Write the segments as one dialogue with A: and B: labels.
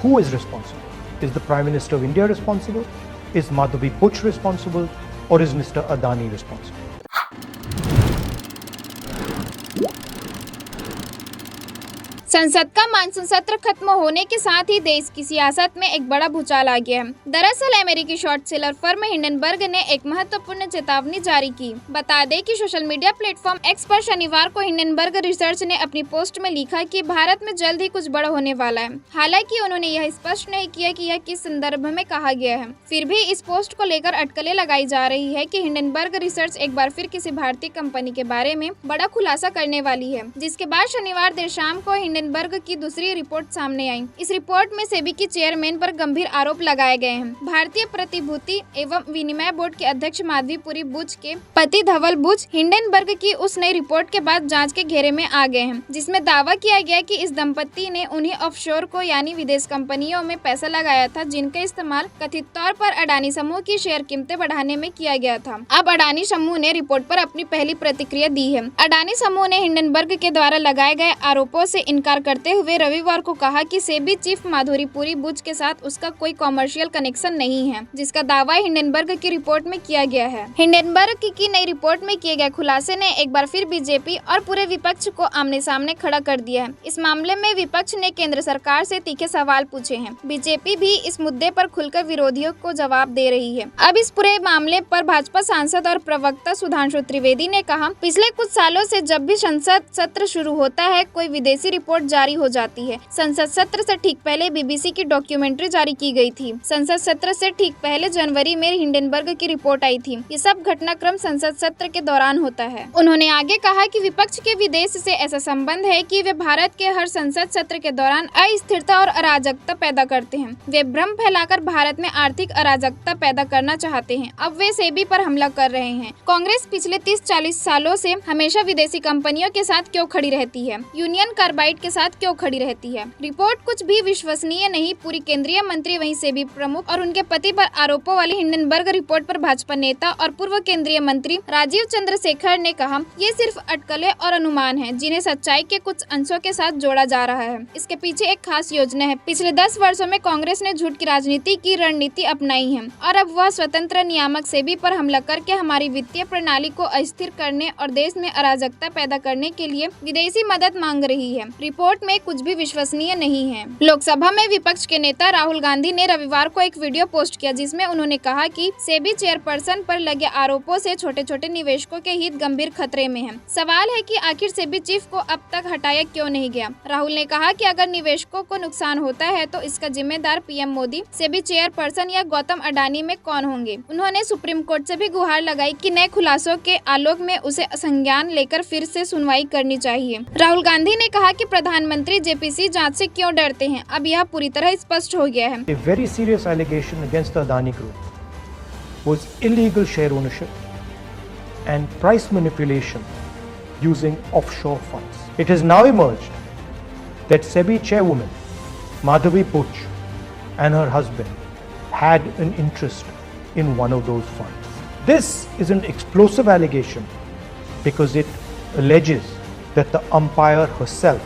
A: Who is responsible? Is the Prime Minister of India responsible? Is Madhavi Buch responsible? Or is Mr. Adani responsible?
B: संसद का monsoon सत्र खत्म होने के साथ ही देश की सियासत में एक बड़ा भूचाल आ गया है। दरअसल अमेरिकी शॉर्ट सेलर फर्म हिंडनबर्ग ने एक महत्वपूर्ण चेतावनी जारी की। बता दें कि सोशल मीडिया प्लेटफॉर्म एक्स पर शनिवार को हिंडनबर्ग रिसर्च ने अपनी पोस्ट में लिखा कि भारत में जल्द ही कुछ बड़ा होने वाला है। हालांकि उन्होंने यह स्पष्ट नहीं किया कि यह किस संदर्भ में कहा गया है। फिर भी इस पोस्ट को लेकर अटकलें लगाई जा रही है कि हिंडनबर्ग रिसर्च एक बार फिर किसी भारतीय कंपनी के बारे में बड़ा खुलासा करने वाली है, जिसके बाद शनिवार देर शाम को हिंडनबर्ग की दूसरी रिपोर्ट सामने आई। इस रिपोर्ट में सेबी की चेयरमैन पर गंभीर आरोप लगाए गए हैं। भारतीय प्रतिभूति एवं विनिमय बोर्ड के अध्यक्ष माधवी पुरी बुच के पति धवल बुच हिंडनबर्ग की उस नई रिपोर्ट के बाद जांच के घेरे में आ गए हैं, जिसमें दावा किया गया कि इस दंपति ने उन्हीं ऑफशोर को यानी विदेश कंपनियों में पैसा लगाया था, जिनका इस्तेमाल कथित तौर पर अडानी समूह की शेयर कीमतें बढ़ाने में किया गया था। अब अडानी समूह ने रिपोर्ट पर अपनी पहली प्रतिक्रिया दी है। अडानी समूह ने हिंडनबर्ग के द्वारा लगाए गए आरोपों से इनकार करते हुए रविवार को कहा कि सेबी चीफ माधुरी पुरी बुच के साथ उसका कोई कॉमर्शियल कनेक्शन नहीं है, जिसका दावा हिंडनबर्ग की रिपोर्ट में किया गया है। हिंडनबर्ग की नई रिपोर्ट में किए गए खुलासे ने एक बार फिर बीजेपी और पूरे विपक्ष को आमने सामने खड़ा कर दिया है। इस मामले में विपक्ष ने केंद्र सरकार से तीखे सवाल पूछे हैं। बीजेपी भी इस मुद्दे पर खुलकर विरोधियों को जवाब दे रही है। अब इस पूरे मामले पर भाजपा सांसद और प्रवक्ता सुधांशु त्रिवेदी ने कहा, पिछले कुछ सालों से जब भी संसद सत्र शुरू होता है, कोई विदेशी रिपोर्ट जारी हो जाती है। संसद सत्र से ठीक पहले बीबीसी की डॉक्यूमेंट्री जारी की गई थी। संसद सत्र से ठीक पहले जनवरी में हिंडनबर्ग की रिपोर्ट आई थी। ये सब घटनाक्रम संसद सत्र के दौरान होता है। उन्होंने आगे कहा कि विपक्ष के विदेश से ऐसा संबंध है कि वे भारत के हर संसद सत्र के दौरान अस्थिरता और अराजकता पैदा करते हैं। वे भ्रम फैलाकर भारत में आर्थिक अराजकता पैदा करना चाहते हैं। अब वे सेबी पर हमला कर रहे हैं। कांग्रेस पिछले 30-40 सालों से हमेशा विदेशी कंपनियों के साथ क्यों खड़ी रहती है? यूनियन कार्बाइड के साथ क्यों खड़ी रहती है? रिपोर्ट कुछ भी विश्वसनीय नहीं। पूरी केंद्रीय मंत्री वहीं सेबी प्रमुख और उनके पति पर आरोपों वाली हिंडनबर्ग रिपोर्ट पर भाजपा नेता और पूर्व केंद्रीय मंत्री राजीव चंद्रशेखर ने कहा, ये सिर्फ अटकलें और अनुमान हैं, जिन्हें सच्चाई के कुछ अंशों के साथ जोड़ा जा रहा है। इसके पीछे एक खास योजना है। पिछले 10 वर्षों में कांग्रेस ने झूठ की राजनीति की रणनीति अपनाई है और अब वह स्वतंत्र नियामक सेबी पर हमला करके हमारी वित्तीय प्रणाली को अस्थिर करने और देश में अराजकता पैदा करने के लिए विदेशी मदद मांग रही है। रिपोर्ट में कुछ भी विश्वसनीय नहीं है। लोकसभा में विपक्ष के नेता राहुल गांधी ने रविवार को एक वीडियो पोस्ट किया, जिसमें उन्होंने कहा कि सेबी चेयरपर्सन पर लगे आरोपों से छोटे छोटे निवेशकों के हित गंभीर खतरे में हैं। सवाल है कि आखिर सेबी चीफ को अब तक हटाया क्यों नहीं गया? राहुल ने कहा कि अगर निवेशकों को नुकसान होता है तो इसका जिम्मेदार पीएम मोदी, सेबी चेयरपर्सन या गौतम अडानी में कौन होंगे? उन्होंने सुप्रीम कोर्ट से भी गुहार लगाई कि नए खुलासों के आलोक में उसे संज्ञान लेकर फिर से सुनवाई करनी चाहिए। राहुल गांधी ने कहा कि प्रधानमंत्री जेपीसी जांच से क्यों डरते हैं? अब यह पूरी तरह स्पष्ट हो गया है।
A: A very serious allegation against the Adani Group was illegal share ownership and price manipulation using offshore funds. It has now emerged that SEBI chairwoman Madhavi Buch and her husband had an interest in one of those funds. This is an explosive allegation because it alleges that the umpire herself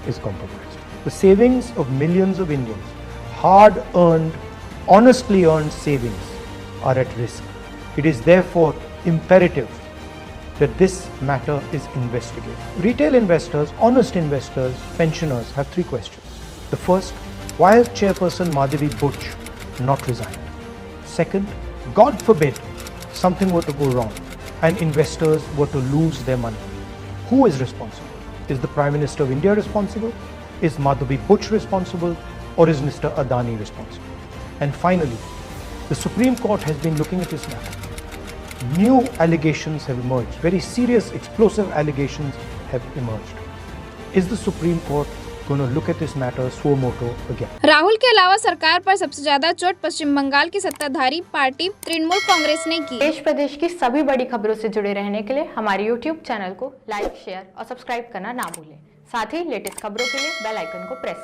A: is compromised. The savings of millions of Indians, hard-earned, honestly earned savings, are at risk. It is therefore imperative that this matter is investigated. Retail investors, honest investors, pensioners have 3 questions. The first, why has Chairperson Madhavi Buch not resigned? Second, God forbid something were to go wrong and investors were to lose their money. Who is responsible? Is the Prime Minister of India responsible? Is Madhavi Buch responsible? Or is Mr. Adani responsible? And finally, the Supreme Court has been looking at this matter. New allegations have emerged. Very serious, explosive allegations have emerged. Is the Supreme Court going to look at this matter suo moto again?
B: Rahul के अलावा सरकार पर सबसे ज्यादा चोट पश्चिम बंगाल की सत्ताधारी party Trinamool Congress ने की।
C: देश प्रदेश की सभी बड़ी खबरों से जुड़े रहने के लिए हमारे YouTube चैनल को लाइक, शेयर और सब्सक्राइब करना ना भूलें। साथ ही लेटेस्ट खबरों के लिए बेल आइकन को प्रेस